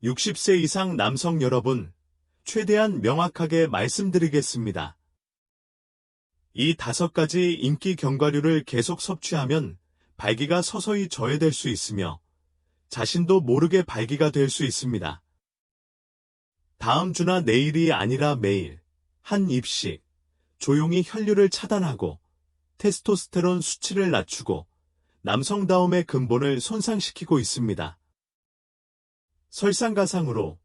60세 이상 남성 여러분, 최대한 명확하게 말씀드리겠습니다. 이 5가지 인기 견과류를 계속 섭취하면 발기가 서서히 저해될 수 있으며 자신도 모르게 발기가 될 수 있습니다. 다음 주나 내일이 아니라 매일 한 입씩 조용히 혈류를 차단하고 테스토스테론 수치를 낮추고 남성다움의 근본을 손상시키고 있습니다. 설상가상으로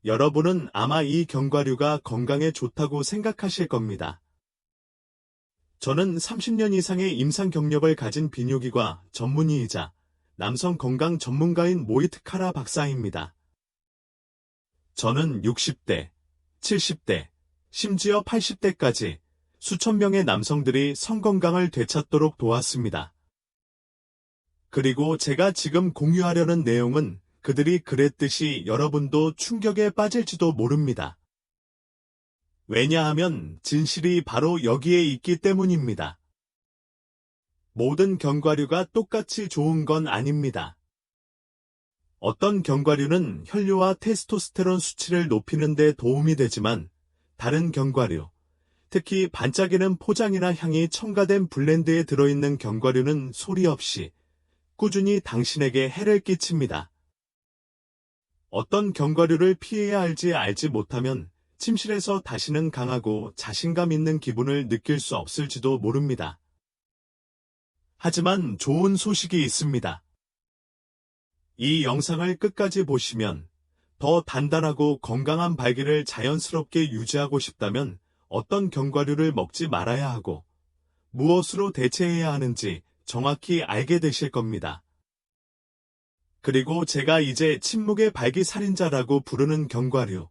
여러분은 아마 이 견과류가 건강에 좋다고 생각하실 겁니다. 저는 30년 이상의 임상 경력을 가진 비뇨기과 전문의이자 남성 건강 전문가인 모히트 카라 박사입니다. 저는 60대, 70대, 심지어 80대까지 수천 명의 남성들이 성건강을 되찾도록 도왔습니다. 그리고 제가 지금 공유하려는 내용은 그들이 그랬듯이 여러분도 충격에 빠질지도 모릅니다. 왜냐하면 진실이 바로 여기에 있기 때문입니다. 모든 견과류가 똑같이 좋은 건 아닙니다. 어떤 견과류는 혈류와 테스토스테론 수치를 높이는 데 도움이 되지만 다른 견과류, 특히 반짝이는 포장이나 향이 첨가된 블렌드에 들어있는 견과류는 소리 없이 꾸준히 당신에게 해를 끼칩니다. 어떤 견과류를 피해야 할지 알지 못하면 침실에서 다시는 강하고 자신감 있는 기분을 느낄 수 없을지도 모릅니다. 하지만 좋은 소식이 있습니다. 이 영상을 끝까지 보시면 더 단단하고 건강한 발기를 자연스럽게 유지하고 싶다면 어떤 견과류를 먹지 말아야 하고 무엇으로 대체해야 하는지 정확히 알게 되실 겁니다. 그리고 제가 이제 침묵의 발기살인자라고 부르는 견과류,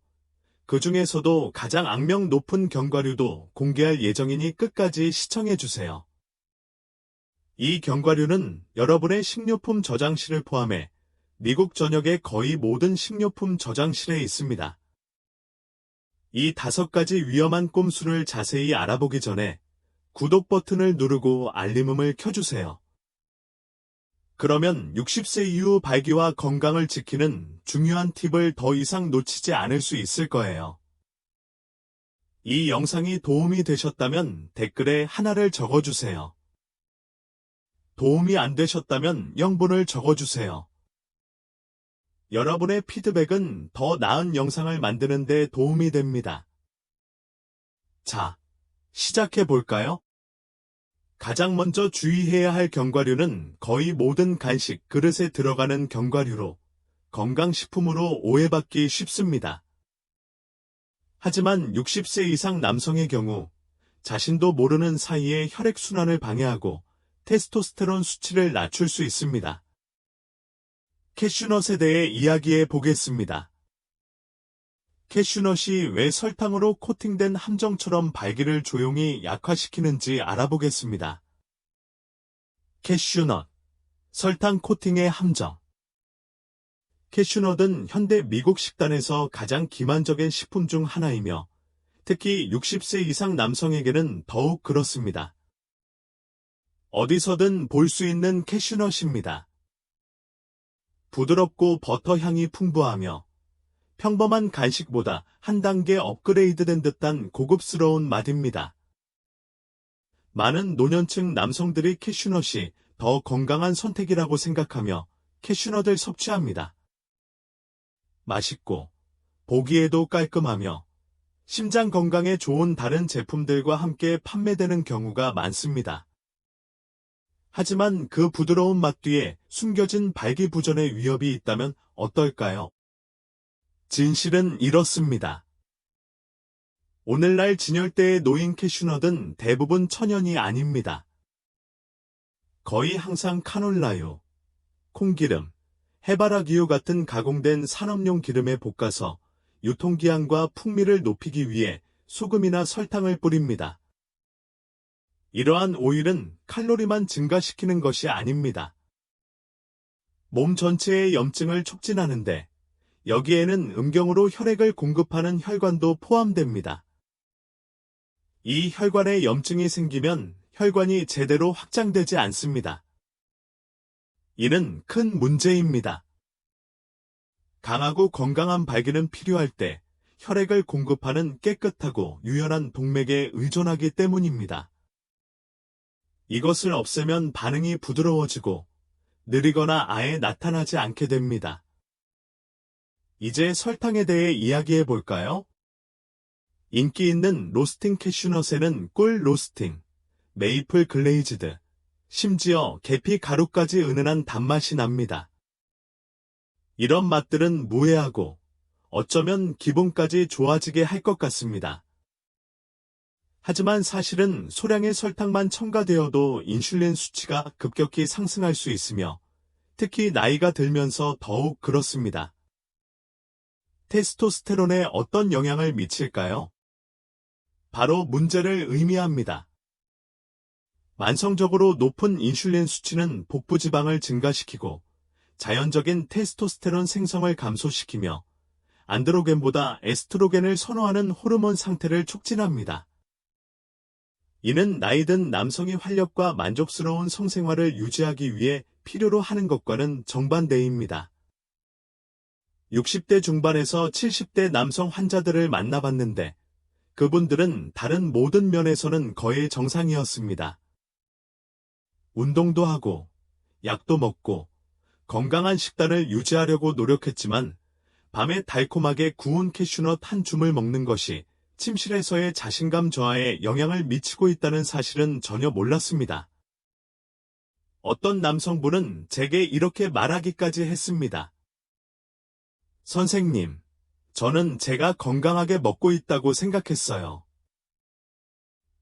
그 중에서도 가장 악명 높은 견과류도 공개할 예정이니 끝까지 시청해주세요. 이 견과류는 여러분의 식료품 저장실을 포함해 미국 전역의 거의 모든 식료품 저장실에 있습니다. 이 5가지 위험한 꼼수를 자세히 알아보기 전에 구독 버튼을 누르고 알림음을 켜주세요. 그러면 60세 이후 발기와 건강을 지키는 중요한 팁을 더 이상 놓치지 않을 수 있을 거예요. 이 영상이 도움이 되셨다면 댓글에 하나를 적어주세요. 도움이 안 되셨다면 0분을 적어주세요. 여러분의 피드백은 더 나은 영상을 만드는 데 도움이 됩니다. 자, 시작해 볼까요? 가장 먼저 주의해야 할 견과류는 거의 모든 간식 그릇에 들어가는 견과류로 건강식품으로 오해받기 쉽습니다. 하지만 60세 이상 남성의 경우 자신도 모르는 사이에 혈액순환을 방해하고 테스토스테론 수치를 낮출 수 있습니다. 캐슈넛에 대해 이야기해 보겠습니다. 캐슈넛이 왜 설탕으로 코팅된 함정처럼 발기를 조용히 약화시키는지 알아보겠습니다. 캐슈넛, 설탕 코팅의 함정. 캐슈넛은 현대 미국 식단에서 가장 기만적인 식품 중 하나이며 특히 60세 이상 남성에게는 더욱 그렇습니다. 어디서든 볼 수 있는 캐슈넛입니다. 부드럽고 버터 향이 풍부하며 평범한 간식보다 한 단계 업그레이드된 듯한 고급스러운 맛입니다. 많은 노년층 남성들이 캐슈넛이 더 건강한 선택이라고 생각하며 캐슈넛을 섭취합니다. 맛있고 보기에도 깔끔하며 심장 건강에 좋은 다른 제품들과 함께 판매되는 경우가 많습니다. 하지만 그 부드러운 맛 뒤에 숨겨진 발기부전의 위협이 있다면 어떨까요? 진실은 이렇습니다. 오늘날 진열대에 놓인 캐슈넛은 대부분 천연이 아닙니다. 거의 항상 카놀라유, 콩기름, 해바라기유 같은 가공된 산업용 기름에 볶아서 유통기한과 풍미를 높이기 위해 소금이나 설탕을 뿌립니다. 이러한 오일은 칼로리만 증가시키는 것이 아닙니다. 몸 전체의 염증을 촉진하는데 여기에는 음경으로 혈액을 공급하는 혈관도 포함됩니다. 이 혈관에 염증이 생기면 혈관이 제대로 확장되지 않습니다. 이는 큰 문제입니다. 강하고 건강한 발기는 필요할 때 혈액을 공급하는 깨끗하고 유연한 동맥에 의존하기 때문입니다. 이것을 없애면 반응이 부드러워지고 느리거나 아예 나타나지 않게 됩니다. 이제 설탕에 대해 이야기해 볼까요? 인기 있는 로스팅 캐슈넛에는 꿀 로스팅, 메이플 글레이즈드, 심지어 계피 가루까지 은은한 단맛이 납니다. 이런 맛들은 무해하고 어쩌면 기분까지 좋아지게 할 것 같습니다. 하지만 사실은 소량의 설탕만 첨가되어도 인슐린 수치가 급격히 상승할 수 있으며 특히 나이가 들면서 더욱 그렇습니다. 테스토스테론에 어떤 영향을 미칠까요? 바로 문제를 의미합니다. 만성적으로 높은 인슐린 수치는 복부 지방을 증가시키고 자연적인 테스토스테론 생성을 감소시키며 안드로겐보다 에스트로겐을 선호하는 호르몬 상태를 촉진합니다. 이는 나이든 남성이 활력과 만족스러운 성생활을 유지하기 위해 필요로 하는 것과는 정반대입니다. 60대 중반에서 70대 남성 환자들을 만나봤는데 그분들은 다른 모든 면에서는 거의 정상이었습니다. 운동도 하고 약도 먹고 건강한 식단을 유지하려고 노력했지만 밤에 달콤하게 구운 캐슈넛 한 줌을 먹는 것이 침실에서의 자신감 저하에 영향을 미치고 있다는 사실은 전혀 몰랐습니다. 어떤 남성분은 제게 이렇게 말하기까지 했습니다. 선생님, 저는 제가 건강하게 먹고 있다고 생각했어요.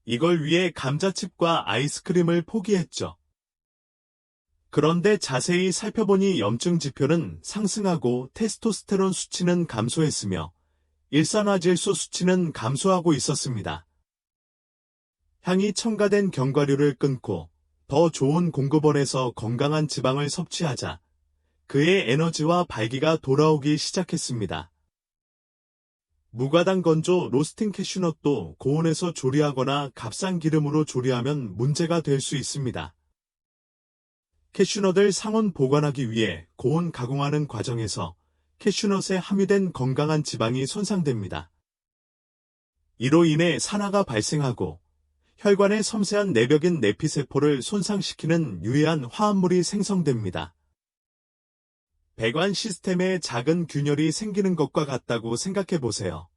이걸 위해 감자칩과 아이스크림을 포기했죠. 그런데 자세히 살펴보니 염증 지표는 상승하고 테스토스테론 수치는 감소했으며 일산화질소 수치는 감소하고 있었습니다. 향이 첨가된 견과류를 끊고 더 좋은 공급원에서 건강한 지방을 섭취하자 그의 에너지와 발기가 돌아오기 시작했습니다. 무가당 건조 로스팅 캐슈넛도 고온에서 조리하거나 값싼 기름으로 조리하면 문제가 될 수 있습니다. 캐슈넛을 상온 보관하기 위해 고온 가공하는 과정에서 캐슈넛에 함유된 건강한 지방이 손상됩니다. 이로 인해 산화가 발생하고 혈관의 섬세한 내벽인 내피세포를 손상시키는 유해한 화합물이 생성됩니다. 배관 시스템에 작은 균열이 생기는 것과 같다고 생각해 보세요.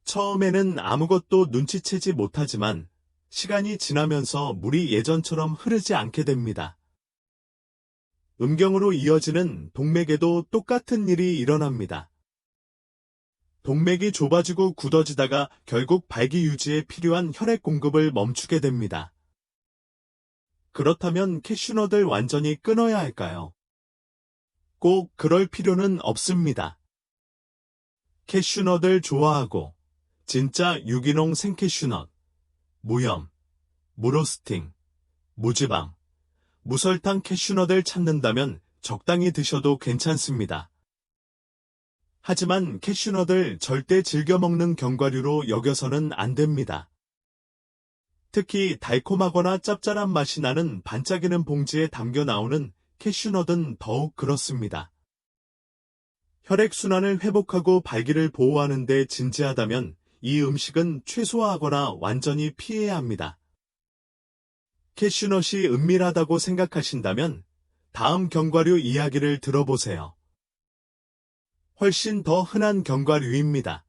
처음에는 아무것도 눈치채지 못하지만 시간이 지나면서 물이 예전처럼 흐르지 않게 됩니다. 음경으로 이어지는 동맥에도 똑같은 일이 일어납니다. 동맥이 좁아지고 굳어지다가 결국 발기 유지에 필요한 혈액 공급을 멈추게 됩니다. 그렇다면 캐슈넛을 완전히 끊어야 할까요? 꼭 그럴 필요는 없습니다. 캐슈넛을 좋아하고 진짜 유기농 생캐슈넛, 무염, 무로스팅, 무지방, 무설탕 캐슈넛을 찾는다면 적당히 드셔도 괜찮습니다. 하지만 캐슈넛을 절대 즐겨 먹는 견과류로 여겨서는 안 됩니다. 특히 달콤하거나 짭짤한 맛이 나는 반짝이는 봉지에 담겨 나오는 캐슈넛은 더욱 그렇습니다. 혈액순환을 회복하고 발기를 보호하는 데 진지하다면 이 음식은 최소화하거나 완전히 피해야 합니다. 캐슈넛이 은밀하다고 생각하신다면 다음 견과류 이야기를 들어보세요. 훨씬 더 흔한 견과류입니다.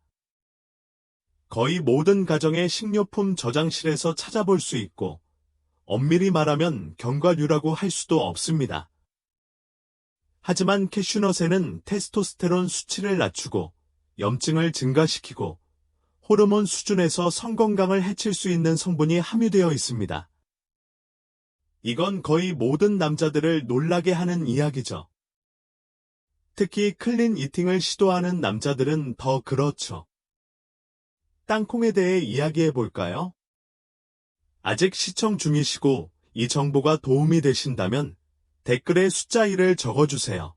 거의 모든 가정의 식료품 저장실에서 찾아볼 수 있고 엄밀히 말하면 견과류라고 할 수도 없습니다. 하지만 캐슈넛에는 테스토스테론 수치를 낮추고 염증을 증가시키고 호르몬 수준에서 성건강을 해칠 수 있는 성분이 함유되어 있습니다. 이건 거의 모든 남자들을 놀라게 하는 이야기죠. 특히 클린 이팅을 시도하는 남자들은 더 그렇죠. 땅콩에 대해 이야기해 볼까요? 아직 시청 중이시고 이 정보가 도움이 되신다면 댓글에 숫자 1을 적어주세요.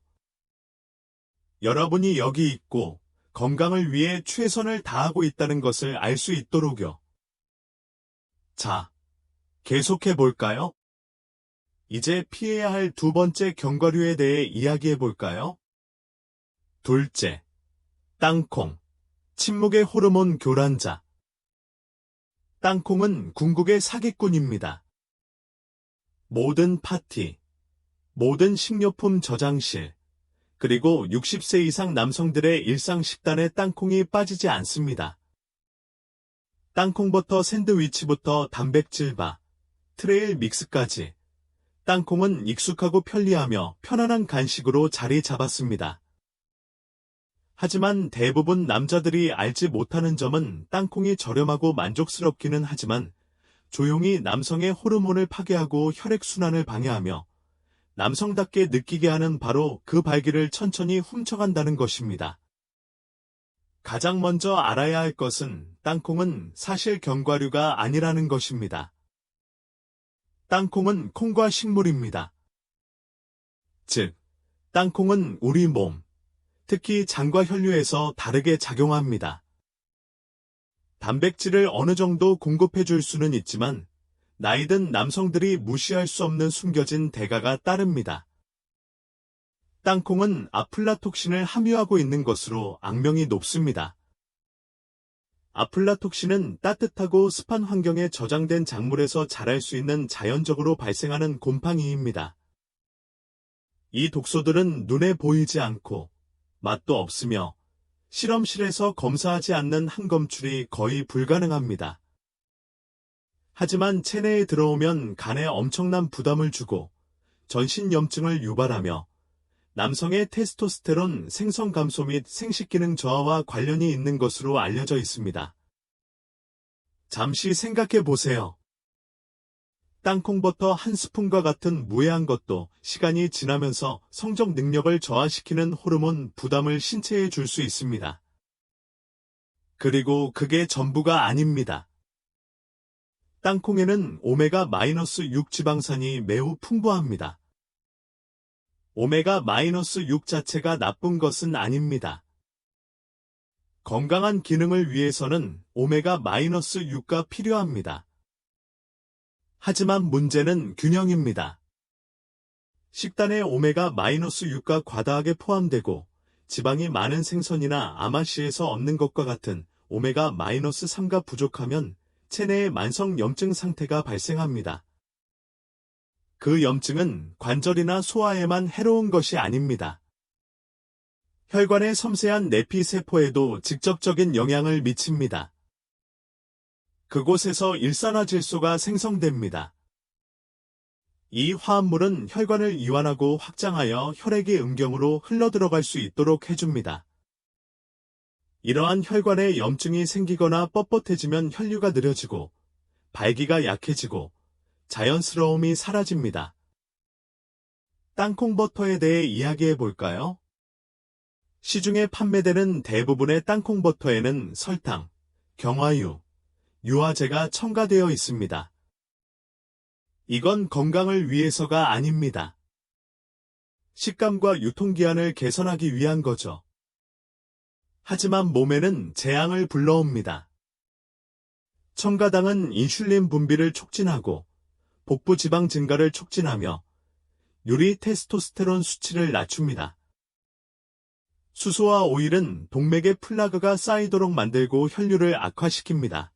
여러분이 여기 있고 건강을 위해 최선을 다하고 있다는 것을 알 수 있도록요. 자, 계속해 볼까요? 이제 피해야 할 두 번째 견과류에 대해 이야기해 볼까요? 둘째, 땅콩, 침묵의 호르몬 교란자. 땅콩은 궁극의 사기꾼입니다. 모든 파티, 모든 식료품 저장실, 그리고 60세 이상 남성들의 일상 식단에 땅콩이 빠지지 않습니다. 땅콩버터 샌드위치부터 단백질바, 트레일 믹스까지 땅콩은 익숙하고 편리하며 편안한 간식으로 자리 잡았습니다. 하지만 대부분 남자들이 알지 못하는 점은 땅콩이 저렴하고 만족스럽기는 하지만 조용히 남성의 호르몬을 파괴하고 혈액순환을 방해하며 남성답게 느끼게 하는 바로 그 발기를 천천히 훔쳐간다는 것입니다. 가장 먼저 알아야 할 것은 땅콩은 사실 견과류가 아니라는 것입니다. 땅콩은 콩과 식물입니다. 즉, 땅콩은 우리 몸, 특히 장과 혈류에서 다르게 작용합니다. 단백질을 어느 정도 공급해 줄 수는 있지만 나이든 남성들이 무시할 수 없는 숨겨진 대가가 따릅니다. 땅콩은 아플라톡신을 함유하고 있는 것으로 악명이 높습니다. 아플라톡신은 따뜻하고 습한 환경에 저장된 작물에서 자랄 수 있는 자연적으로 발생하는 곰팡이입니다. 이 독소들은 눈에 보이지 않고 맛도 없으며 실험실에서 검사하지 않는 항검출이 거의 불가능합니다. 하지만 체내에 들어오면 간에 엄청난 부담을 주고 전신염증을 유발하며 남성의 테스토스테론 생성 감소 및 생식기능 저하와 관련이 있는 것으로 알려져 있습니다. 잠시 생각해 보세요. 땅콩버터 한 스푼과 같은 무해한 것도 시간이 지나면서 성적 능력을 저하시키는 호르몬 부담을 신체에 줄 수 있습니다. 그리고 그게 전부가 아닙니다. 땅콩에는 오메가-6 지방산이 매우 풍부합니다. 오메가-6 자체가 나쁜 것은 아닙니다. 건강한 기능을 위해서는 오메가-6가 필요합니다. 하지만 문제는 균형입니다. 식단에 오메가-6가 과다하게 포함되고 지방이 많은 생선이나 아마씨에서 얻는 것과 같은 오메가-3가 부족하면 체내에 만성 염증 상태가 발생합니다. 그 염증은 관절이나 소화에만 해로운 것이 아닙니다. 혈관의 섬세한 내피세포에도 직접적인 영향을 미칩니다. 그곳에서 일산화질소가 생성됩니다. 이 화합물은 혈관을 이완하고 확장하여 혈액이 음경으로 흘러들어갈 수 있도록 해줍니다. 이러한 혈관에 염증이 생기거나 뻣뻣해지면 혈류가 느려지고 발기가 약해지고 자연스러움이 사라집니다. 땅콩버터에 대해 이야기해 볼까요? 시중에 판매되는 대부분의 땅콩버터에는 설탕, 경화유, 유화제가 첨가되어 있습니다. 이건 건강을 위해서가 아닙니다. 식감과 유통기한을 개선하기 위한 거죠. 하지만 몸에는 재앙을 불러옵니다. 첨가당은 인슐린 분비를 촉진하고 복부 지방 증가를 촉진하며 유리 테스토스테론 수치를 낮춥니다. 수소와 오일은 동맥에 플라그가 쌓이도록 만들고 혈류를 악화시킵니다.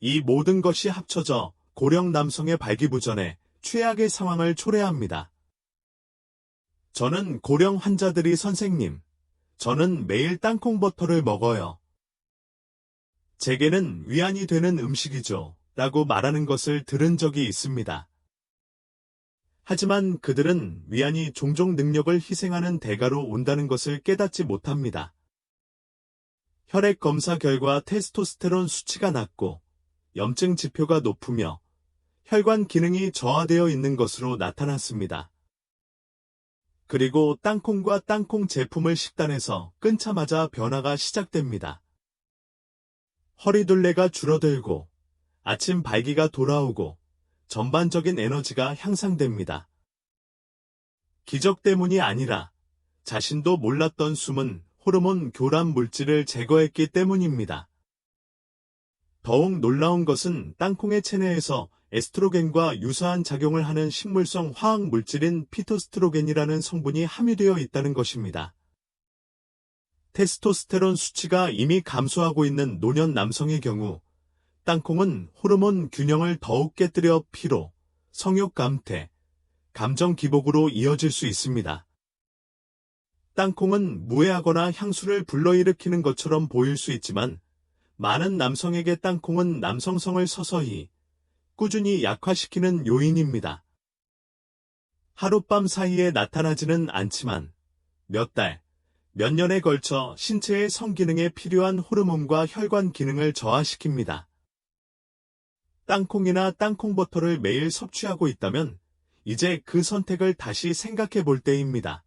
이 모든 것이 합쳐져 고령 남성의 발기부전에 최악의 상황을 초래합니다. 저는 고령 환자들이 선생님, 저는 매일 땅콩버터를 먹어요. 제게는 위안이 되는 음식이죠. 라고 말하는 것을 들은 적이 있습니다. 하지만 그들은 위안이 종종 능력을 희생하는 대가로 온다는 것을 깨닫지 못합니다. 혈액 검사 결과 테스토스테론 수치가 낮고 염증 지표가 높으며 혈관 기능이 저하되어 있는 것으로 나타났습니다. 그리고 땅콩과 땅콩 제품을 식단에서 끊자마자 변화가 시작됩니다. 허리둘레가 줄어들고 아침 발기가 돌아오고 전반적인 에너지가 향상됩니다. 기적 때문이 아니라 자신도 몰랐던 숨은 호르몬 교란 물질을 제거했기 때문입니다. 더욱 놀라운 것은 땅콩의 체내에서 에스트로겐과 유사한 작용을 하는 식물성 화학 물질인 피토스트로겐이라는 성분이 함유되어 있다는 것입니다. 테스토스테론 수치가 이미 감소하고 있는 노년 남성의 경우 땅콩은 호르몬 균형을 더욱 깨뜨려 피로, 성욕 감퇴, 감정 기복으로 이어질 수 있습니다. 땅콩은 무해하거나 향수를 불러일으키는 것처럼 보일 수 있지만 많은 남성에게 땅콩은 남성성을 서서히, 꾸준히 약화시키는 요인입니다. 하룻밤 사이에 나타나지는 않지만 몇 달, 몇 년에 걸쳐 신체의 성기능에 필요한 호르몬과 혈관 기능을 저하시킵니다. 땅콩이나 땅콩버터를 매일 섭취하고 있다면 이제 그 선택을 다시 생각해 볼 때입니다.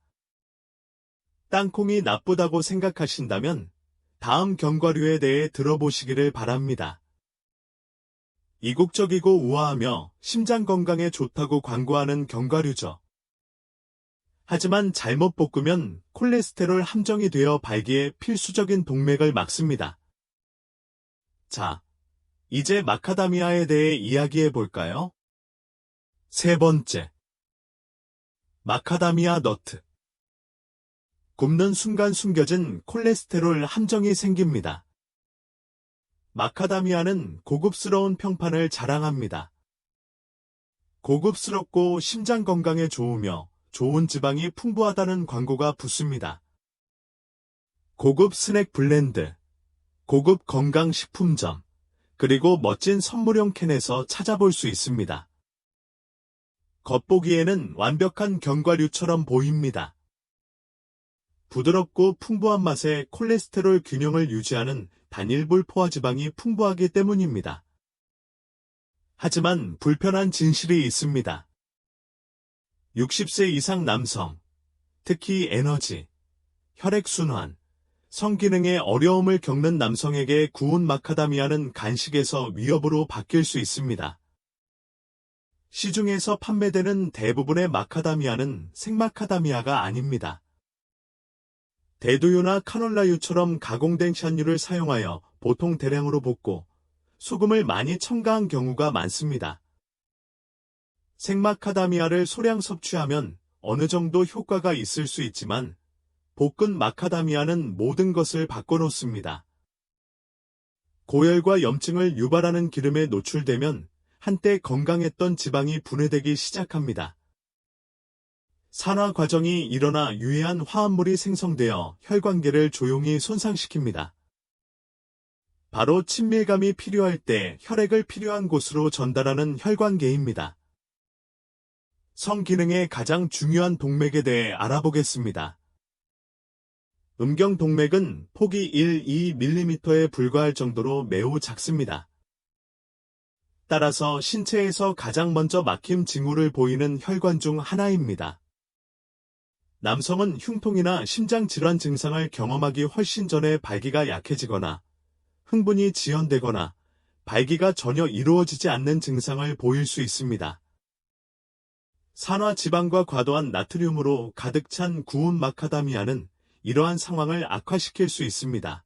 땅콩이 나쁘다고 생각하신다면 다음 견과류에 대해 들어보시기를 바랍니다. 이국적이고 우아하며 심장 건강에 좋다고 광고하는 견과류죠. 하지만 잘못 볶으면 콜레스테롤 함정이 되어 발기에 필수적인 동맥을 막습니다. 자, 이제 마카다미아에 대해 이야기해 볼까요? 세 번째, 마카다미아 너트. 굽는 순간 숨겨진 콜레스테롤 함정이 생깁니다. 마카다미아는 고급스러운 평판을 자랑합니다. 고급스럽고 심장 건강에 좋으며 좋은 지방이 풍부하다는 광고가 붙습니다. 고급 스낵 블렌드, 고급 건강식품점, 그리고 멋진 선물용 캔에서 찾아볼 수 있습니다. 겉보기에는 완벽한 견과류처럼 보입니다. 부드럽고 풍부한 맛에 콜레스테롤 균형을 유지하는 단일불 포화지방이 풍부하기 때문입니다. 하지만 불편한 진실이 있습니다. 60세 이상 남성, 특히 에너지, 혈액순환, 성기능에 어려움을 겪는 남성에게 구운 마카다미아는 간식에서 위협으로 바뀔 수 있습니다. 시중에서 판매되는 대부분의 마카다미아는 생마카다미아가 아닙니다. 대두유나 카놀라유처럼 가공된 샷유를 사용하여 보통 대량으로 볶고 소금을 많이 첨가한 경우가 많습니다. 생마카다미아를 소량 섭취하면 어느 정도 효과가 있을 수 있지만 볶은 마카다미아는 모든 것을 바꿔놓습니다. 고열과 염증을 유발하는 기름에 노출되면 한때 건강했던 지방이 분해되기 시작합니다. 산화 과정이 일어나 유해한 화합물이 생성되어 혈관계를 조용히 손상시킵니다. 바로 친밀감이 필요할 때 혈액을 필요한 곳으로 전달하는 혈관계입니다. 성기능의 가장 중요한 동맥에 대해 알아보겠습니다. 음경동맥은 폭이 1-2mm에 불과할 정도로 매우 작습니다. 따라서 신체에서 가장 먼저 막힘 징후를 보이는 혈관 중 하나입니다. 남성은 흉통이나 심장질환 증상을 경험하기 훨씬 전에 발기가 약해지거나 흥분이 지연되거나 발기가 전혀 이루어지지 않는 증상을 보일 수 있습니다. 산화지방과 과도한 나트륨으로 가득 찬 구운 마카다미아는 이러한 상황을 악화시킬 수 있습니다.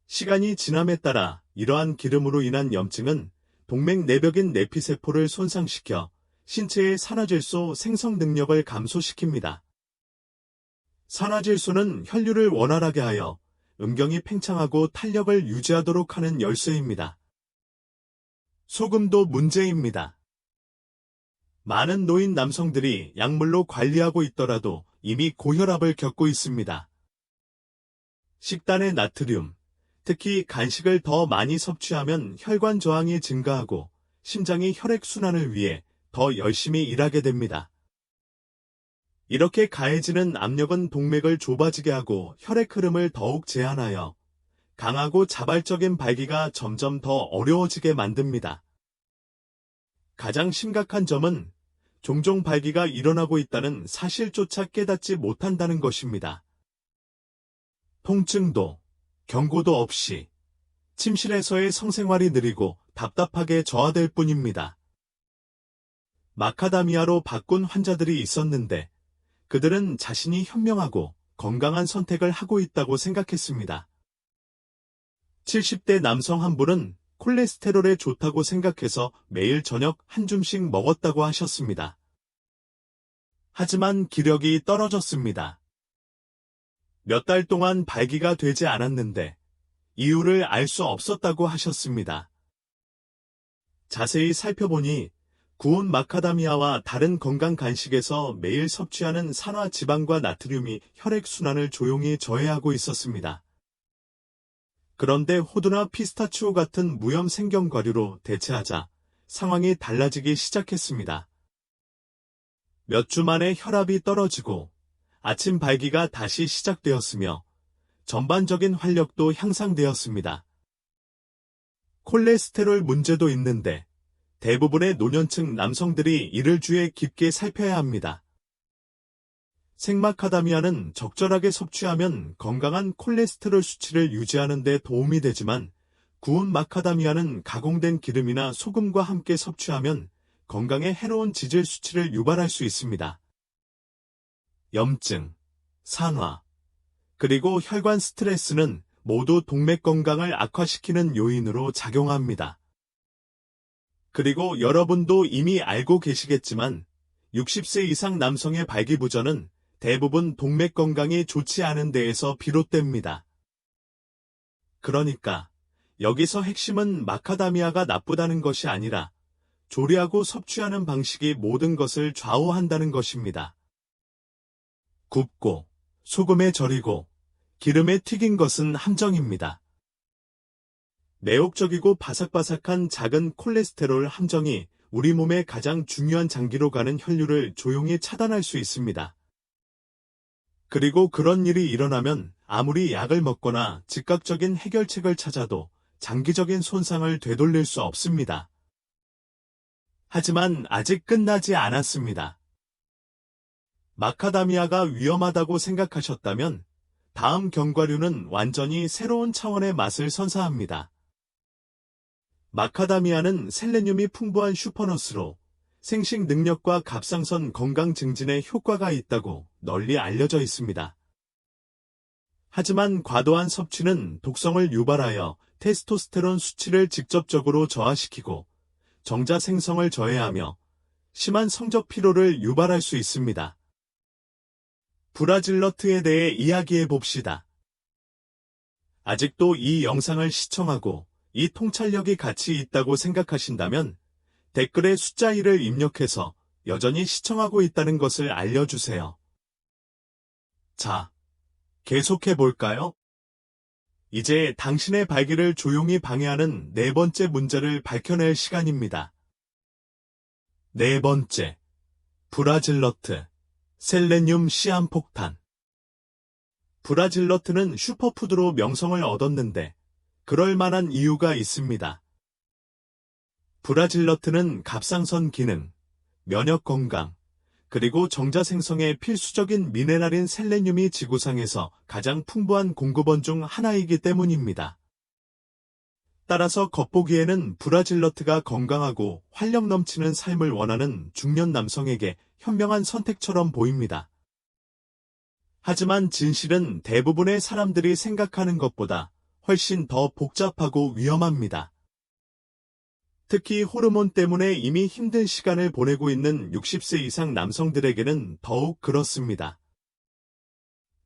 시간이 지남에 따라 이러한 기름으로 인한 염증은 동맥 내벽인 내피세포를 손상시켜 신체의 산화질소 생성 능력을 감소시킵니다. 산화질소는 혈류를 원활하게 하여 음경이 팽창하고 탄력을 유지하도록 하는 열쇠입니다. 소금도 문제입니다. 많은 노인 남성들이 약물로 관리하고 있더라도 이미 고혈압을 겪고 있습니다. 식단의 나트륨, 특히 간식을 더 많이 섭취하면 혈관 저항이 증가하고 심장이 혈액순환을 위해 더 열심히 일하게 됩니다. 이렇게 가해지는 압력은 동맥을 좁아지게 하고 혈액 흐름을 더욱 제한하여 강하고 자발적인 발기가 점점 더 어려워지게 만듭니다. 가장 심각한 점은 종종 발기가 일어나고 있다는 사실조차 깨닫지 못한다는 것입니다. 통증도, 경고도 없이 침실에서의 성생활이 느리고 답답하게 저하될 뿐입니다. 마카다미아로 바꾼 환자들이 있었는데 그들은 자신이 현명하고 건강한 선택을 하고 있다고 생각했습니다. 70대 남성 한 분은 콜레스테롤에 좋다고 생각해서 매일 저녁 한 줌씩 먹었다고 하셨습니다. 하지만 기력이 떨어졌습니다. 몇 달 동안 발기가 되지 않았는데 이유를 알 수 없었다고 하셨습니다. 자세히 살펴보니 구운 마카다미아와 다른 건강 간식에서 매일 섭취하는 산화 지방과 나트륨이 혈액순환을 조용히 저해하고 있었습니다. 그런데 호두나 피스타치오 같은 무염 생경과류로 대체하자 상황이 달라지기 시작했습니다. 몇 주 만에 혈압이 떨어지고 아침 발기가 다시 시작되었으며 전반적인 활력도 향상되었습니다. 콜레스테롤 문제도 있는데 대부분의 노년층 남성들이 이를 주의 깊게 살펴야 합니다. 생마카다미아는 적절하게 섭취하면 건강한 콜레스테롤 수치를 유지하는 데 도움이 되지만 구운 마카다미아는 가공된 기름이나 소금과 함께 섭취하면 건강에 해로운 지질 수치를 유발할 수 있습니다. 염증, 산화, 그리고 혈관 스트레스는 모두 동맥 건강을 악화시키는 요인으로 작용합니다. 그리고 여러분도 이미 알고 계시겠지만 60세 이상 남성의 발기부전은 대부분 동맥 건강이 좋지 않은 데에서 비롯됩니다. 그러니까 여기서 핵심은 마카다미아가 나쁘다는 것이 아니라 조리하고 섭취하는 방식이 모든 것을 좌우한다는 것입니다. 굽고, 소금에 절이고, 기름에 튀긴 것은 함정입니다. 매혹적이고 바삭바삭한 작은 콜레스테롤 함정이 우리 몸의 가장 중요한 장기로 가는 혈류를 조용히 차단할 수 있습니다. 그리고 그런 일이 일어나면 아무리 약을 먹거나 즉각적인 해결책을 찾아도 장기적인 손상을 되돌릴 수 없습니다. 하지만 아직 끝나지 않았습니다. 마카다미아가 위험하다고 생각하셨다면 다음 견과류는 완전히 새로운 차원의 맛을 선사합니다. 마카다미아는 셀레늄이 풍부한 슈퍼넛으로 생식 능력과 갑상선 건강 증진에 효과가 있다고 널리 알려져 있습니다. 하지만 과도한 섭취는 독성을 유발하여 테스토스테론 수치를 직접적으로 저하시키고 정자 생성을 저해하며 심한 성적 피로를 유발할 수 있습니다. 브라질너트에 대해 이야기해 봅시다. 아직도 이 영상을 시청하고 이 통찰력이 가치 있다고 생각하신다면 댓글에 숫자 1을 입력해서 여전히 시청하고 있다는 것을 알려주세요. 자, 계속해 볼까요? 이제 당신의 발기를 조용히 방해하는 네 번째 문제를 밝혀낼 시간입니다. 네 번째, 브라질너트, 셀레늄 시한폭탄. 브라질너트는 슈퍼푸드로 명성을 얻었는데 그럴 만한 이유가 있습니다. 브라질너트는 갑상선 기능, 면역 건강, 그리고 정자 생성에 필수적인 미네랄인 셀레늄이 지구상에서 가장 풍부한 공급원 중 하나이기 때문입니다. 따라서 겉보기에는 브라질너트가 건강하고 활력 넘치는 삶을 원하는 중년 남성에게 현명한 선택처럼 보입니다. 하지만 진실은 대부분의 사람들이 생각하는 것보다 훨씬 더 복잡하고 위험합니다. 특히 호르몬 때문에 이미 힘든 시간을 보내고 있는 60세 이상 남성들에게는 더욱 그렇습니다.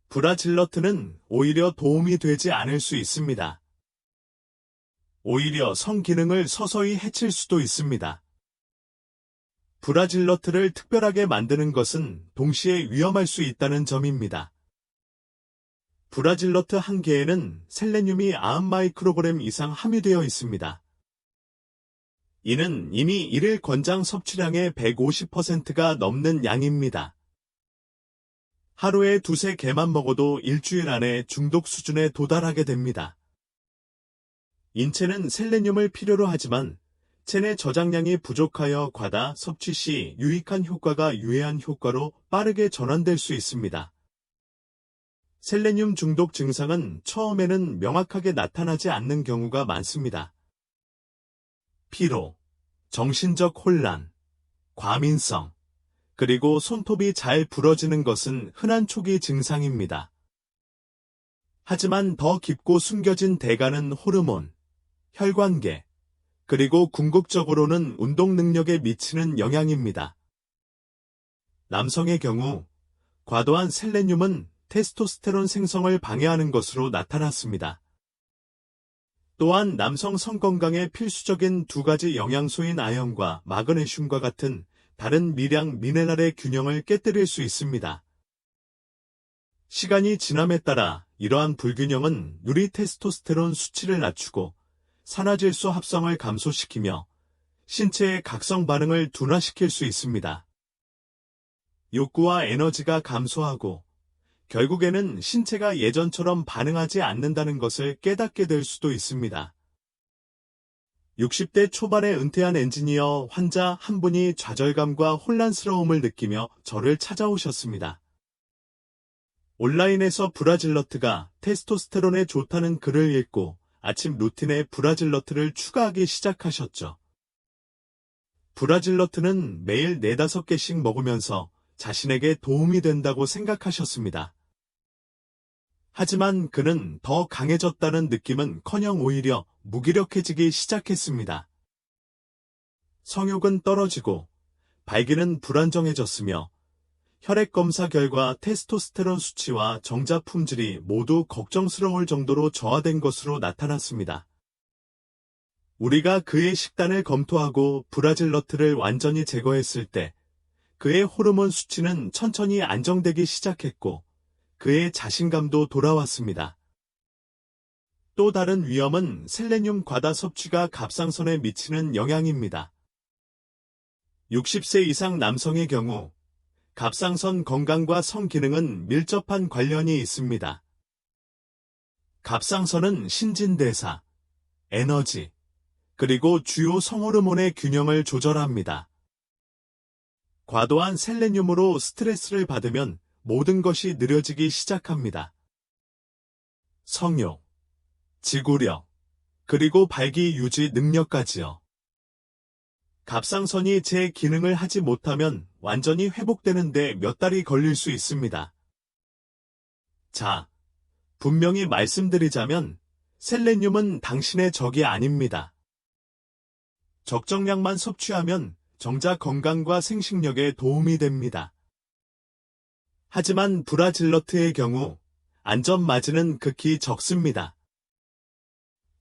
브라질너트는 오히려 도움이 되지 않을 수 있습니다. 오히려 성기능을 서서히 해칠 수도 있습니다. 브라질너트를 특별하게 만드는 것은 동시에 위험할 수 있다는 점입니다. 브라질너트 한 개에는 셀레늄이 90마이크로그램 이상 함유되어 있습니다. 이는 이미 일일 권장 섭취량의 150%가 넘는 양입니다. 하루에 두세 개만 먹어도 일주일 안에 중독 수준에 도달하게 됩니다. 인체는 셀레늄을 필요로 하지만 체내 저장량이 부족하여 과다 섭취 시 유익한 효과가 유해한 효과로 빠르게 전환될 수 있습니다. 셀레늄 중독 증상은 처음에는 명확하게 나타나지 않는 경우가 많습니다. 피로, 정신적 혼란, 과민성, 그리고 손톱이 잘 부러지는 것은 흔한 초기 증상입니다. 하지만 더 깊고 숨겨진 대가는 호르몬, 혈관계, 그리고 궁극적으로는 운동 능력에 미치는 영향입니다. 남성의 경우 과도한 셀레늄은 테스토스테론 생성을 방해하는 것으로 나타났습니다. 또한 남성 성건강에 필수적인 두 가지 영양소인 아연과 마그네슘과 같은 다른 미량 미네랄의 균형을 깨뜨릴 수 있습니다. 시간이 지남에 따라 이러한 불균형은 누리 테스토스테론 수치를 낮추고 산화질소 합성을 감소시키며 신체의 각성 반응을 둔화시킬 수 있습니다. 욕구와 에너지가 감소하고 결국에는 신체가 예전처럼 반응하지 않는다는 것을 깨닫게 될 수도 있습니다. 60대 초반에 은퇴한 엔지니어 환자 한 분이 좌절감과 혼란스러움을 느끼며 저를 찾아오셨습니다. 온라인에서 브라질너트가 테스토스테론에 좋다는 글을 읽고 아침 루틴에 브라질너트를 추가하기 시작하셨죠. 브라질너트는 매일 4-5개씩 먹으면서 자신에게 도움이 된다고 생각하셨습니다. 하지만 그는 더 강해졌다는 느낌은커녕 오히려 무기력해지기 시작했습니다. 성욕은 떨어지고 발기는 불안정해졌으며 혈액 검사 결과 테스토스테론 수치와 정자 품질이 모두 걱정스러울 정도로 저하된 것으로 나타났습니다. 우리가 그의 식단을 검토하고 브라질너트를 완전히 제거했을 때 그의 호르몬 수치는 천천히 안정되기 시작했고 그의 자신감도 돌아왔습니다. 또 다른 위험은 셀레늄 과다 섭취가 갑상선에 미치는 영향입니다. 60세 이상 남성의 경우 갑상선 건강과 성기능은 밀접한 관련이 있습니다. 갑상선은 신진대사, 에너지, 그리고 주요 성호르몬의 균형을 조절합니다. 과도한 셀레늄으로 스트레스를 받으면 모든 것이 느려지기 시작합니다. 성욕, 지구력, 그리고 발기 유지 능력까지요. 갑상선이 제 기능을 하지 못하면 완전히 회복되는데 몇 달이 걸릴 수 있습니다. 자, 분명히 말씀드리자면 셀레늄은 당신의 적이 아닙니다. 적정량만 섭취하면 정자 건강과 생식력에 도움이 됩니다. 하지만 브라질너트의 경우 안전마진은 극히 적습니다.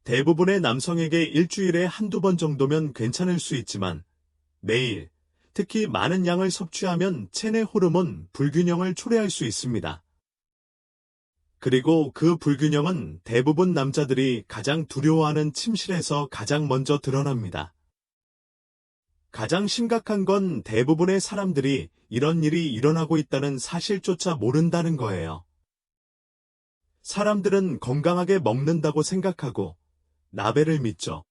대부분의 남성에게 일주일에 한두 번 정도면 괜찮을 수 있지만 매일, 특히 많은 양을 섭취하면 체내 호르몬 불균형을 초래할 수 있습니다. 그리고 그 불균형은 대부분 남자들이 가장 두려워하는 침실에서 가장 먼저 드러납니다. 가장 심각한 건 대부분의 사람들이 이런 일이 일어나고 있다는 사실조차 모른다는 거예요. 사람들은 건강하게 먹는다고 생각하고 나베를 믿죠.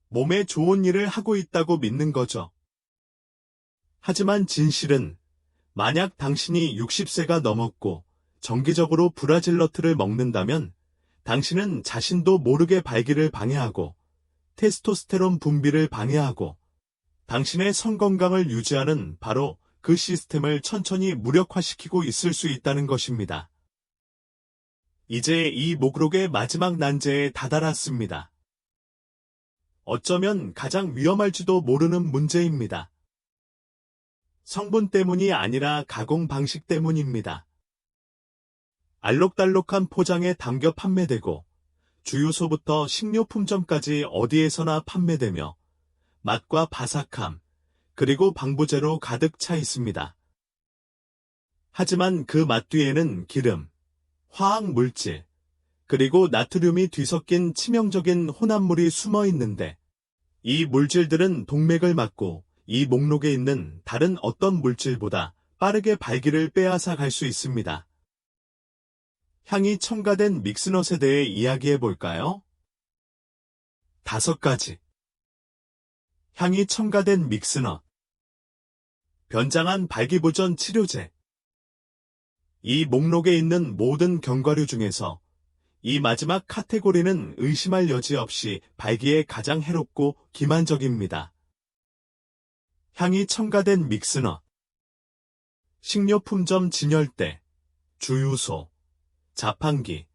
몸에 좋은 일을 하고 있다고 믿는 거죠. 하지만 진실은 만약 당신이 60세가 넘었고 정기적으로 브라질너트를 먹는다면 당신은 자신도 모르게 발기를 방해하고 테스토스테론 분비를 방해하고 당신의 성건강을 유지하는 바로 그 시스템을 천천히 무력화시키고 있을 수 있다는 것입니다. 이제 이 목록의 마지막 난제에 다다랐습니다. 어쩌면 가장 위험할지도 모르는 문제입니다. 성분 때문이 아니라 가공 방식 때문입니다. 알록달록한 포장에 담겨 판매되고 주유소부터 식료품점까지 어디에서나 판매되며 맛과 바삭함, 그리고 방부제로 가득 차 있습니다. 하지만 그 맛 뒤에는 기름, 화학물질, 그리고 나트륨이 뒤섞인 치명적인 혼합물이 숨어 있는데 이 물질들은 동맥을 막고 이 목록에 있는 다른 어떤 물질보다 빠르게 발기를 빼앗아 갈 수 있습니다. 향이 첨가된 믹스넛에 대해 이야기해 볼까요? 5가지. 향이 첨가된 믹스넛. 변장한 발기보전 치료제. 이 목록에 있는 모든 견과류 중에서 이 마지막 카테고리는 의심할 여지 없이 발기에 가장 해롭고 기만적입니다. 향이 첨가된 믹스넛. 식료품점 진열대, 주유소, 자판기,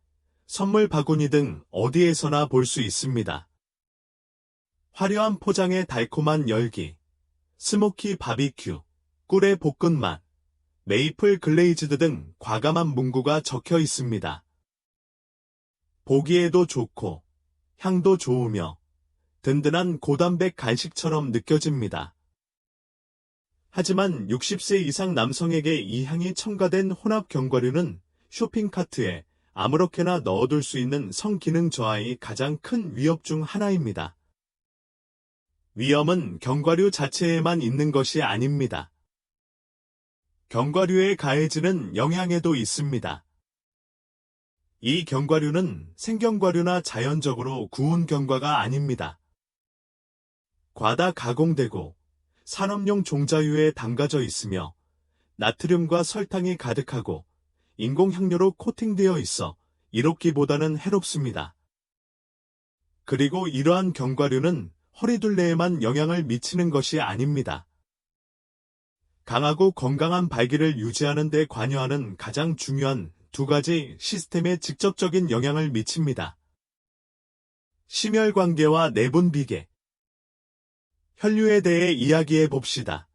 선물 바구니 등 어디에서나 볼 수 있습니다. 화려한 포장의 달콤한 열기, 스모키 바비큐, 꿀의 볶은 맛, 메이플 글레이즈드 등 과감한 문구가 적혀 있습니다. 보기에도 좋고 향도 좋으며 든든한 고단백 간식처럼 느껴집니다. 하지만 60세 이상 남성에게 이 향이 첨가된 혼합 견과류는 쇼핑카트에 아무렇게나 넣어둘 수 있는 성기능 저하의 가장 큰 위협 중 하나입니다. 위험은 견과류 자체에만 있는 것이 아닙니다. 견과류에 가해지는 영양에도 있습니다. 이 견과류는 생견과류나 자연적으로 구운 견과가 아닙니다. 과다 가공되고 산업용 종자유에 담가져 있으며 나트륨과 설탕이 가득하고 인공향료로 코팅되어 있어 이롭기보다는 해롭습니다. 그리고 이러한 견과류는 허리둘레에만 영향을 미치는 것이 아닙니다. 강하고 건강한 발기를 유지하는 데 관여하는 가장 중요한 두 가지 시스템에 직접적인 영향을 미칩니다. 심혈관계와 내분비계. 혈류에 대해 이야기해 봅시다.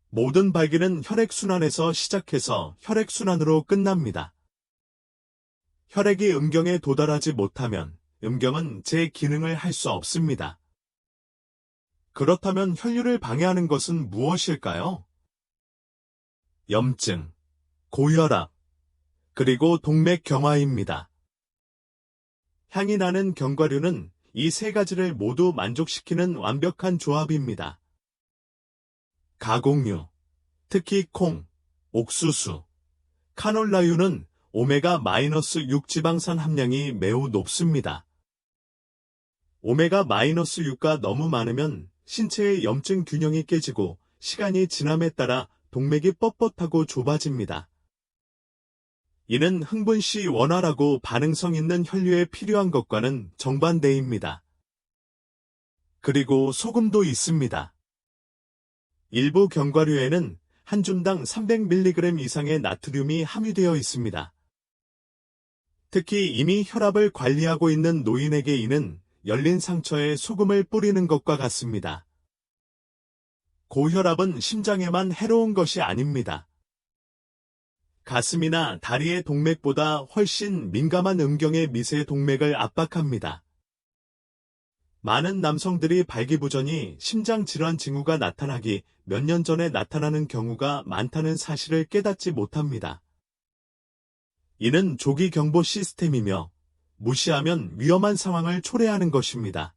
모든 발기는 혈액순환에서 시작해서 혈액순환으로 끝납니다. 혈액이 음경에 도달하지 못하면 음경은 제 기능을 할 수 없습니다. 그렇다면 혈류를 방해하는 것은 무엇일까요? 염증, 고혈압, 그리고 동맥경화입니다. 향이 나는 견과류는 이 세 가지를 모두 만족시키는 완벽한 조합입니다. 가공류, 특히 콩, 옥수수, 카놀라유는 오메가-6 지방산 함량이 매우 높습니다. 오메가-6가 너무 많으면 신체의 염증 균형이 깨지고 시간이 지남에 따라 동맥이 뻣뻣하고 좁아집니다. 이는 흥분 시 원활하고 반응성 있는 혈류에 필요한 것과는 정반대입니다. 그리고 소금도 있습니다. 일부 견과류에는 한 줌당 300mg 이상의 나트륨이 함유되어 있습니다. 특히 이미 혈압을 관리하고 있는 노인에게 이는 열린 상처에 소금을 뿌리는 것과 같습니다. 고혈압은 심장에만 해로운 것이 아닙니다. 가슴이나 다리의 동맥보다 훨씬 민감한 음경의 미세 동맥을 압박합니다. 많은 남성들이 발기부전이 심장질환 징후가 나타나기 몇 년 전에 나타나는 경우가 많다는 사실을 깨닫지 못합니다. 이는 조기 경보 시스템이며 무시하면 위험한 상황을 초래하는 것입니다.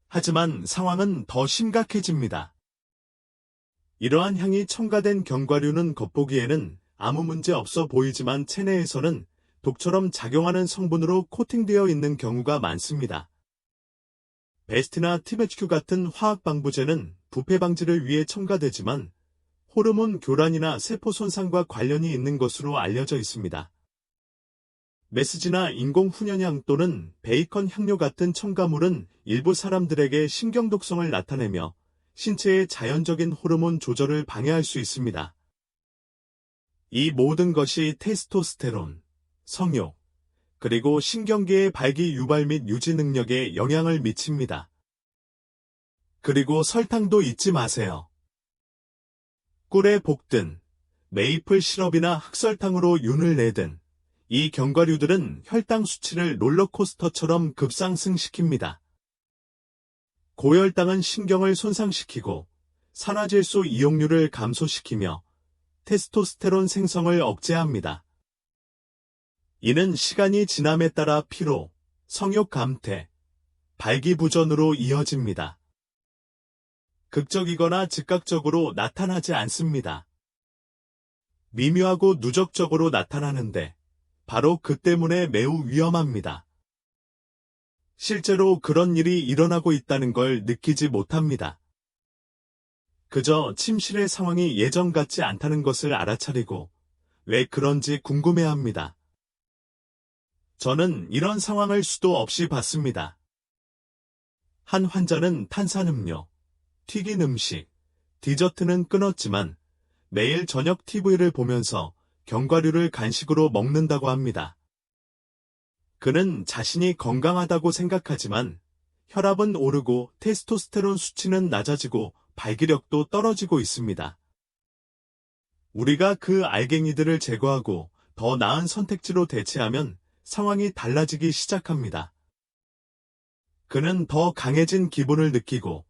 하지만 상황은 더 심각해집니다. 이러한 향이 첨가된 견과류는 겉보기에는 아무 문제 없어 보이지만 체내에서는 독처럼 작용하는 성분으로 코팅되어 있는 경우가 많습니다. 베스트나 THQ 같은 화학 방부제는 부패 방지를 위해 첨가되지만 호르몬 교란이나 세포 손상과 관련이 있는 것으로 알려져 있습니다. 메스지나 인공 훈연향 또는 베이컨 향료 같은 첨가물은 일부 사람들에게 신경독성을 나타내며 신체의 자연적인 호르몬 조절을 방해할 수 있습니다. 이 모든 것이 테스토스테론, 성욕, 그리고 신경계의 발기 유발 및 유지 능력에 영향을 미칩니다. 그리고 설탕도 잊지 마세요. 꿀에 볶든, 메이플 시럽이나 흑설탕으로 윤을 내든, 이 견과류들은 혈당 수치를 롤러코스터처럼 급상승시킵니다. 고혈당은 신경을 손상시키고 산화질소 이용률을 감소시키며 테스토스테론 생성을 억제합니다. 이는 시간이 지남에 따라 피로, 성욕 감퇴, 발기부전으로 이어집니다. 극적이거나 즉각적으로 나타나지 않습니다. 미묘하고 누적적으로 나타나는데 바로 그 때문에 매우 위험합니다. 실제로 그런 일이 일어나고 있다는 걸 느끼지 못합니다. 그저 침실의 상황이 예전 같지 않다는 것을 알아차리고 왜 그런지 궁금해합니다. 저는 이런 상황을 수도 없이 봤습니다. 한 환자는 탄산음료, 튀긴 음식, 디저트는 끊었지만 매일 저녁 TV를 보면서 견과류를 간식으로 먹는다고 합니다. 그는 자신이 건강하다고 생각하지만 혈압은 오르고 테스토스테론 수치는 낮아지고 발기력도 떨어지고 있습니다. 우리가 그 알갱이들을 제거하고 더 나은 선택지로 대체하면 상황이 달라지기 시작합니다. 그는 더 강해진 기분을 느끼고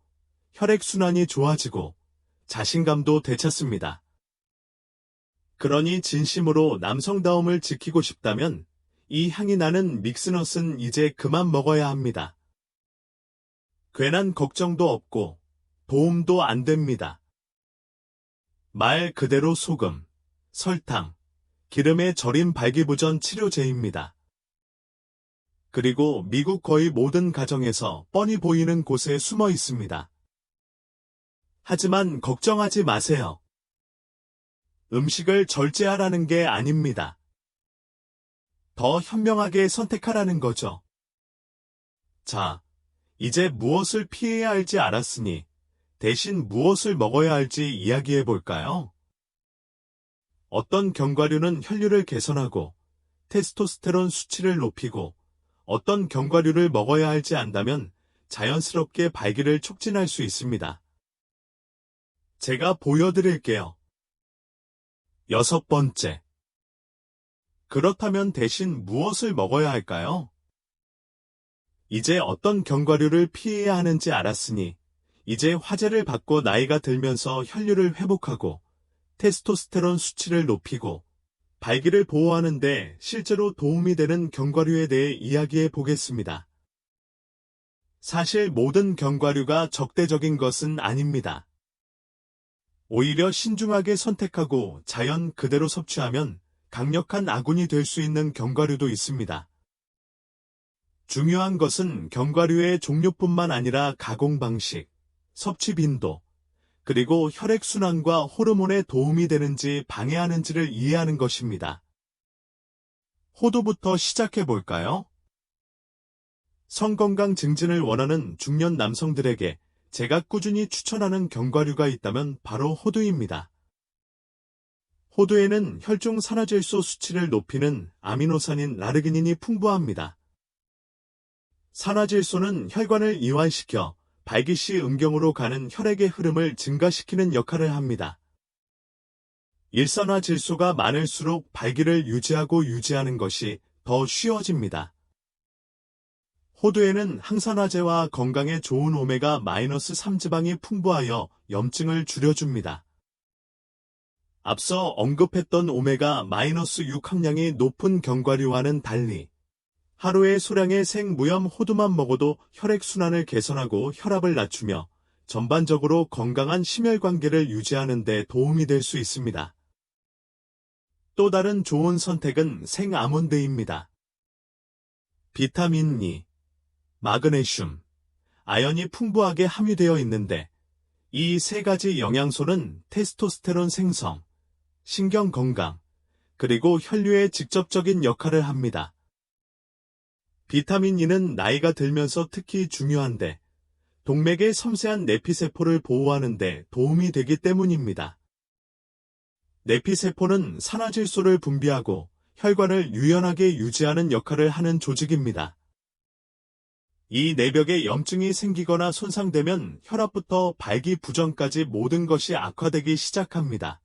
혈액순환이 좋아지고 자신감도 되찾습니다. 그러니 진심으로 남성다움을 지키고 싶다면 이 향이 나는 믹스넛은 이제 그만 먹어야 합니다. 괜한 걱정도 없고 도움도 안 됩니다. 말 그대로 소금, 설탕, 기름에 절인 발기부전 치료제입니다. 그리고 미국 거의 모든 가정에서 뻔히 보이는 곳에 숨어 있습니다. 하지만 걱정하지 마세요. 음식을 절제하라는 게 아닙니다. 더 현명하게 선택하라는 거죠. 자, 이제 무엇을 피해야 할지 알았으니 대신 무엇을 먹어야 할지 이야기해 볼까요? 어떤 견과류는 혈류를 개선하고 테스토스테론 수치를 높이고 어떤 견과류를 먹어야 할지 안다면 자연스럽게 발기를 촉진할 수 있습니다. 제가 보여드릴게요. 6번째. 그렇다면 대신 무엇을 먹어야 할까요? 이제 어떤 견과류를 피해야 하는지 알았으니 이제 화제를 받고 나이가 들면서 혈류를 회복하고 테스토스테론 수치를 높이고 발기를 보호하는 데 실제로 도움이 되는 견과류에 대해 이야기해 보겠습니다. 사실 모든 견과류가 적대적인 것은 아닙니다. 오히려 신중하게 선택하고 자연 그대로 섭취하면 강력한 아군이 될 수 있는 견과류도 있습니다. 중요한 것은 견과류의 종류뿐만 아니라 가공 방식, 섭취 빈도, 그리고 혈액순환과 호르몬에 도움이 되는지 방해하는지를 이해하는 것입니다. 호두부터 시작해 볼까요? 성건강 증진을 원하는 중년 남성들에게 제가 꾸준히 추천하는 견과류가 있다면 바로 호두입니다. 호두에는 혈중 산화질소 수치를 높이는 아미노산인 라르기닌이 풍부합니다. 산화질소는 혈관을 이완시켜 발기 시 음경으로 가는 혈액의 흐름을 증가시키는 역할을 합니다. 일산화질소가 많을수록 발기를 유지하고 유지하는 것이 더 쉬워집니다. 호두에는 항산화제와 건강에 좋은 오메가-3 지방이 풍부하여 염증을 줄여줍니다. 앞서 언급했던 오메가-6 함량이 높은 견과류와는 달리 하루에 소량의 생무염 호두만 먹어도 혈액순환을 개선하고 혈압을 낮추며 전반적으로 건강한 심혈관계를 유지하는 데 도움이 될 수 있습니다. 또 다른 좋은 선택은 생아몬드입니다. 비타민 E, 마그네슘, 아연이 풍부하게 함유되어 있는데 이 세 가지 영양소는 테스토스테론 생성, 신경 건강, 그리고 혈류에 직접적인 역할을 합니다. 비타민 E는 나이가 들면서 특히 중요한데 동맥의 섬세한 내피세포를 보호하는 데 도움이 되기 때문입니다. 내피세포는 산화질소를 분비하고 혈관을 유연하게 유지하는 역할을 하는 조직입니다. 이 내벽에 염증이 생기거나 손상되면 혈압부터 발기부전까지 모든 것이 악화되기 시작합니다.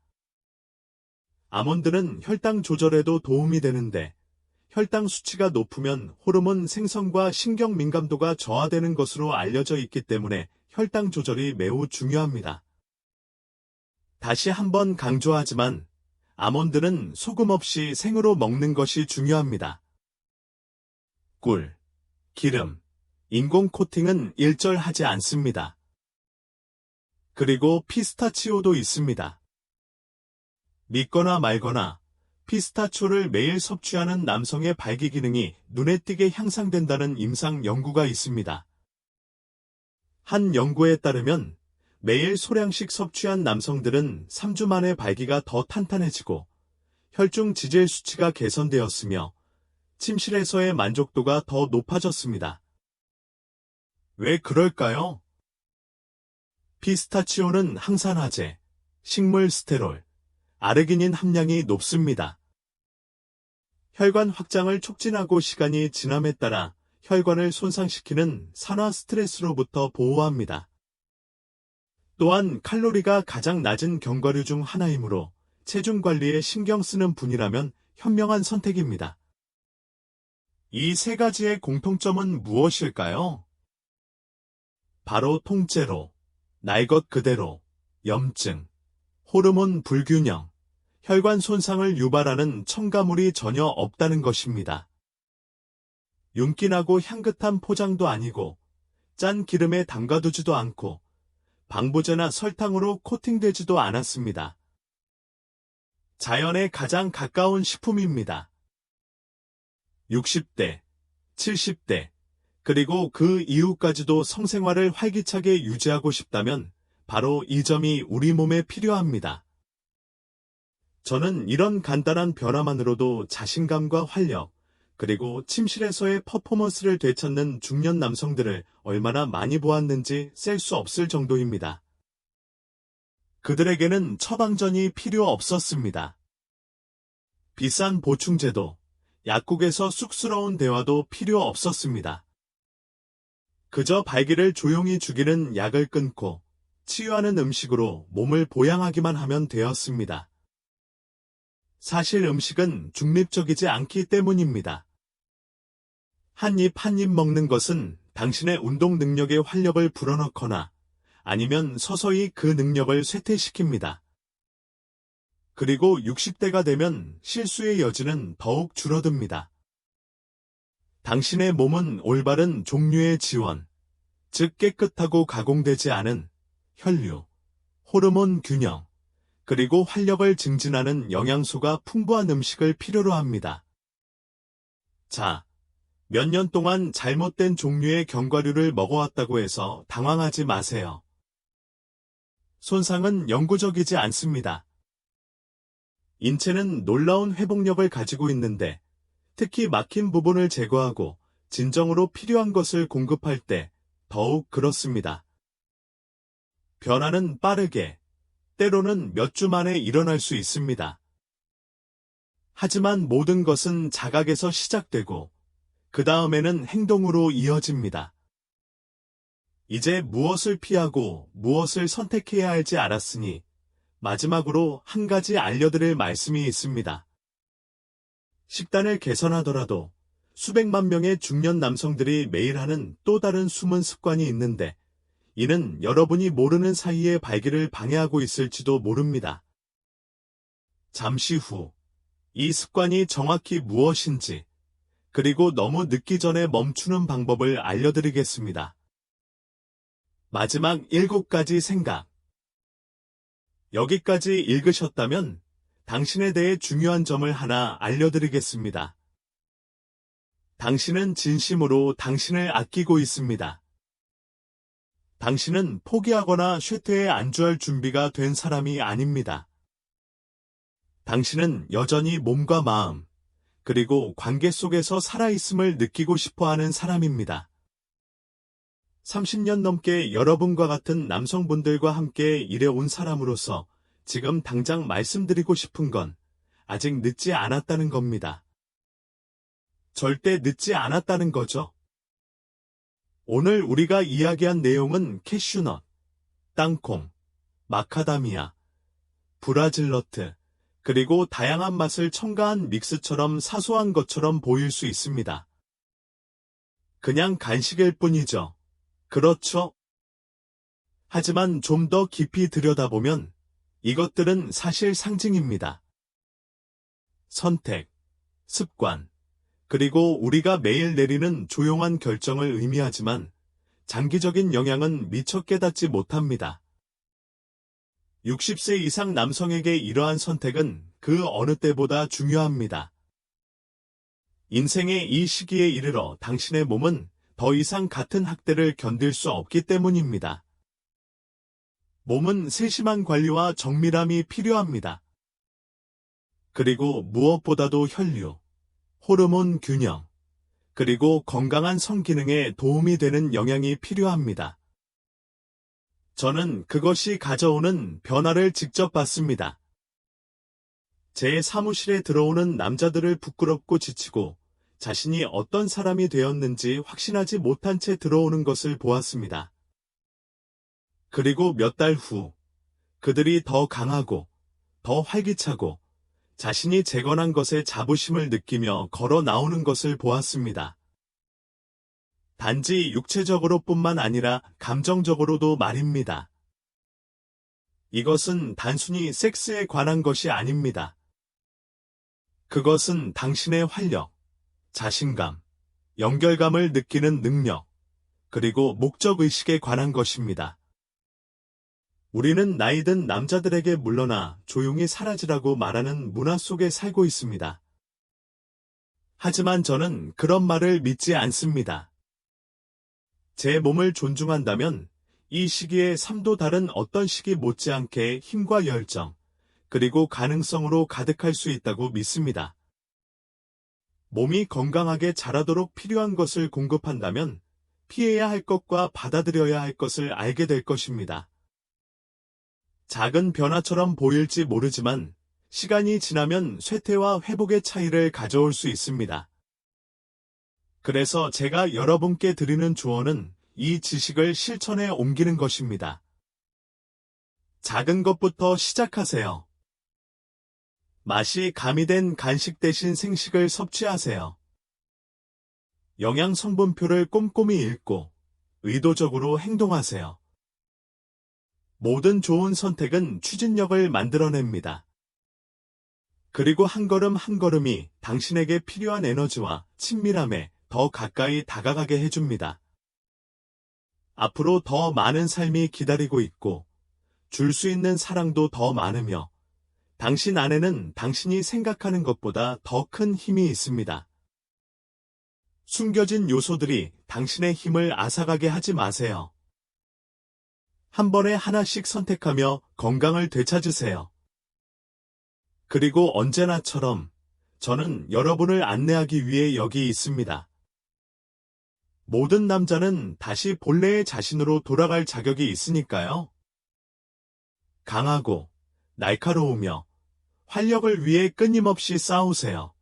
아몬드는 혈당 조절에도 도움이 되는데 혈당 수치가 높으면 호르몬 생성과 신경 민감도가 저하되는 것으로 알려져 있기 때문에 혈당 조절이 매우 중요합니다. 다시 한번 강조하지만 아몬드는 소금 없이 생으로 먹는 것이 중요합니다. 꿀, 기름, 인공 코팅은 일절하지 않습니다. 그리고 피스타치오도 있습니다. 믿거나 말거나 피스타치오를 매일 섭취하는 남성의 발기 기능이 눈에 띄게 향상된다는 임상 연구가 있습니다. 한 연구에 따르면 매일 소량씩 섭취한 남성들은 3주 만에 발기가 더 탄탄해지고 혈중 지질 수치가 개선되었으며 침실에서의 만족도가 더 높아졌습니다. 왜 그럴까요? 피스타치오는 항산화제, 식물 스테롤, 아르기닌 함량이 높습니다. 혈관 확장을 촉진하고 시간이 지남에 따라 혈관을 손상시키는 산화 스트레스로부터 보호합니다. 또한 칼로리가 가장 낮은 견과류 중 하나이므로 체중 관리에 신경 쓰는 분이라면 현명한 선택입니다. 이 세 가지의 공통점은 무엇일까요? 바로 통째로, 날 것 그대로, 염증, 호르몬 불균형, 혈관 손상을 유발하는 첨가물이 전혀 없다는 것입니다. 윤기나고 향긋한 포장도 아니고 짠 기름에 담가두지도 않고 방부제나 설탕으로 코팅되지도 않았습니다. 자연에 가장 가까운 식품입니다. 60대, 70대, 그리고 그 이후까지도 성생활을 활기차게 유지하고 싶다면 바로 이 점이 우리 몸에 필요합니다. 저는 이런 간단한 변화만으로도 자신감과 활력, 그리고 침실에서의 퍼포먼스를 되찾는 중년 남성들을 얼마나 많이 보았는지 셀 수 없을 정도입니다. 그들에게는 처방전이 필요 없었습니다. 비싼 보충제도, 약국에서 쑥스러운 대화도 필요 없었습니다. 그저 발기를 조용히 죽이는 약을 끊고 치유하는 음식으로 몸을 보양하기만 하면 되었습니다. 사실 음식은 중립적이지 않기 때문입니다. 한 입 한 입 먹는 것은 당신의 운동 능력에 활력을 불어넣거나 아니면 서서히 그 능력을 쇠퇴시킵니다. 그리고 60대가 되면 실수의 여지는 더욱 줄어듭니다. 당신의 몸은 올바른 종류의 지원, 즉 깨끗하고 가공되지 않은 혈류, 호르몬 균형, 그리고 활력을 증진하는 영양소가 풍부한 음식을 필요로 합니다. 자, 몇 년 동안 잘못된 종류의 견과류를 먹어왔다고 해서 당황하지 마세요. 손상은 영구적이지 않습니다. 인체는 놀라운 회복력을 가지고 있는데 특히 막힌 부분을 제거하고 진정으로 필요한 것을 공급할 때 더욱 그렇습니다. 변화는 빠르게, 때로는 몇 주 만에 일어날 수 있습니다. 하지만 모든 것은 자각에서 시작되고 그 다음에는 행동으로 이어집니다. 이제 무엇을 피하고 무엇을 선택해야 할지 알았으니 마지막으로 한 가지 알려드릴 말씀이 있습니다. 식단을 개선하더라도 수백만 명의 중년 남성들이 매일 하는 또 다른 숨은 습관이 있는데 이는 여러분이 모르는 사이에 발기를 방해하고 있을지도 모릅니다. 잠시 후 이 습관이 정확히 무엇인지 그리고 너무 늦기 전에 멈추는 방법을 알려드리겠습니다. 마지막 7가지 생각. 여기까지 읽으셨다면 당신에 대해 중요한 점을 하나 알려드리겠습니다. 당신은 진심으로 당신을 아끼고 있습니다. 당신은 포기하거나 쇠퇴에 안주할 준비가 된 사람이 아닙니다. 당신은 여전히 몸과 마음, 그리고 관계 속에서 살아있음을 느끼고 싶어 하는 사람입니다. 30년 넘게 여러분과 같은 남성분들과 함께 일해온 사람으로서 지금 당장 말씀드리고 싶은 건 아직 늦지 않았다는 겁니다. 절대 늦지 않았다는 거죠. 오늘 우리가 이야기한 내용은 캐슈넛, 땅콩, 마카다미아, 브라질너트, 그리고 다양한 맛을 첨가한 믹스처럼 사소한 것처럼 보일 수 있습니다. 그냥 간식일 뿐이죠. 그렇죠? 하지만 좀 더 깊이 들여다보면 이것들은 사실 상징입니다. 선택, 습관, 그리고 우리가 매일 내리는 조용한 결정을 의미하지만 장기적인 영향은 미처 깨닫지 못합니다. 60세 이상 남성에게 이러한 선택은 그 어느 때보다 중요합니다. 인생의 이 시기에 이르러 당신의 몸은 더 이상 같은 학대를 견딜 수 없기 때문입니다. 몸은 세심한 관리와 정밀함이 필요합니다. 그리고 무엇보다도 혈류, 호르몬 균형, 그리고 건강한 성기능에 도움이 되는 영양이 필요합니다. 저는 그것이 가져오는 변화를 직접 봤습니다. 제 사무실에 들어오는 남자들을 부끄럽고 지치고 자신이 어떤 사람이 되었는지 확신하지 못한 채 들어오는 것을 보았습니다. 그리고 몇 달 후, 그들이 더 강하고 더 활기차고 자신이 재건한 것에 자부심을 느끼며 걸어 나오는 것을 보았습니다. 단지 육체적으로뿐만 아니라 감정적으로도 말입니다. 이것은 단순히 섹스에 관한 것이 아닙니다. 그것은 당신의 활력, 자신감, 연결감을 느끼는 능력, 그리고 목적의식에 관한 것입니다. 우리는 나이든 남자들에게 물러나 조용히 사라지라고 말하는 문화 속에 살고 있습니다. 하지만 저는 그런 말을 믿지 않습니다. 제 몸을 존중한다면 이 시기에 삶도 다른 어떤 시기 못지않게 힘과 열정, 그리고 가능성으로 가득할 수 있다고 믿습니다. 몸이 건강하게 자라도록 필요한 것을 공급한다면 피해야 할 것과 받아들여야 할 것을 알게 될 것입니다. 작은 변화처럼 보일지 모르지만 시간이 지나면 쇠퇴와 회복의 차이를 가져올 수 있습니다. 그래서 제가 여러분께 드리는 조언은 이 지식을 실천에 옮기는 것입니다. 작은 것부터 시작하세요. 맛이 가미된 간식 대신 생식을 섭취하세요. 영양 성분표를 꼼꼼히 읽고 의도적으로 행동하세요. 모든 좋은 선택은 추진력을 만들어냅니다. 그리고 한 걸음 한 걸음이 당신에게 필요한 에너지와 친밀함에 더 가까이 다가가게 해줍니다. 앞으로 더 많은 삶이 기다리고 있고 줄 수 있는 사랑도 더 많으며 당신 안에는 당신이 생각하는 것보다 더 큰 힘이 있습니다. 숨겨진 요소들이 당신의 힘을 앗아가게 하지 마세요. 한 번에 하나씩 선택하며 건강을 되찾으세요. 그리고 언제나처럼 저는 여러분을 안내하기 위해 여기 있습니다. 모든 남자는 다시 본래의 자신으로 돌아갈 자격이 있으니까요. 강하고 날카로우며 활력을 위해 끊임없이 싸우세요.